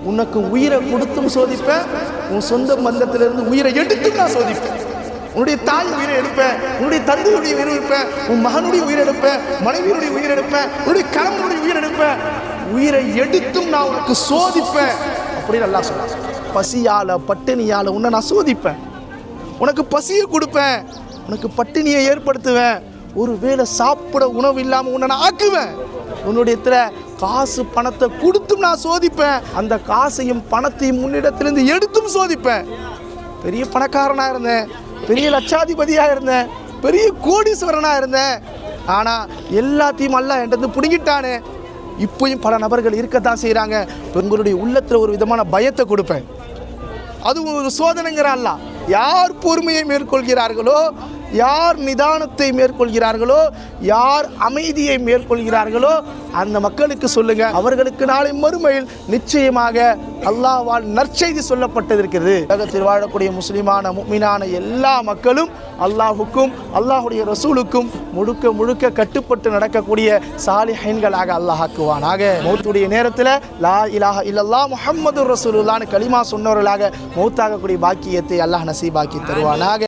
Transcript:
உனக்கு உயிரை கொடுத்தும் சோதிப்பேன், உன் சொந்த பந்தத்திலிருந்து உயிரை எடுத்தும் நான் சோதிப்பேன். உன்னுடைய தாய் உயிரை எடுப்பேன், உன்னுடைய தந்தையுடைய உயிரை எடுப்பேன், உன் மகனுடைய உயிரை எடுப்பேன், மனைவியுடைய உயிரை எடுப்பேன், உன்னுடைய கணவனுடைய உயிரை எடுப்பேன். உயிரை எடுத்தும் நான் உனக்கு சோதிப்பேன் அப்படின்னு அல்லாஹ் சொல்றான். பசியால பட்டினியால உன்னை நான் சோதிப்பேன், உனக்கு பசியை கொடுப்பேன், உனக்கு பட்டினியை ஏற்படுத்துவேன், ஒரு வேளை சாப்பிட உணவு இல்லாமல் உன்னை நான் ஆக்குவேன். உன்னுடைய காசு பணத்தை கொடுத்தும் நான் சோதிப்பேன், அந்த காசையும் பணத்தையும் முன்னிடத்திலிருந்து எடுத்தும் சோதிப்பேன். பெரிய பணக்காரனாக இருந்தேன், பெரிய லட்சாதிபதியாக இருந்தேன், பெரிய கோடீஸ்வரனாக இருந்தேன், ஆனால் எல்லாத்தையும் அல்லாஹ் என்கிட்ட பிடுங்கிட்டானே. இப்போயும் பல நபர்கள் இருக்கத்தான் செய்கிறாங்க. உங்களுடைய உள்ளத்தில் ஒரு விதமான பயத்தை கொடுப்பேன். அது ஒரு சோதனைங்கிற அல்லாஹ். யார் பொறுமையை மேற்கொள்கிறார்களோ, யார் நிதானத்தை மேற்கொள்கிறார்களோ, யார் அமைதியை மேற்கொள்கிறார்களோ அந்த மக்களுக்கு சொல்லுங்க, அவர்களுக்கு நாளை மறுமையில் நிச்சயமாக அல்லாஹ்வால் நற்செய்தி சொல்லப்பட்டிருக்கிறது. உலகத்தில் வாழக்கூடிய முஸ்லிமான முஃமினான எல்லா மக்களும் அல்லாஹுக்கும் அல்லாஹுடைய ரசூலுக்கும் முழுக்க முழுக்க கட்டுப்பட்டு நடக்கக்கூடிய சாலிஹீன்களாக அல்லாஹ் ஆக்குவானாக. மௌத்துடைய நேரத்தில் லா இலாஹ இல்லல்லாஹ் முஹம்மதுர் ரசூலுல்லாஹ்னு கலிமா சொன்னவர்களாக மௌத்தாகக்கூடிய பாக்கியத்தை அல்லாஹ் நசீபாக்கி தருவானாக.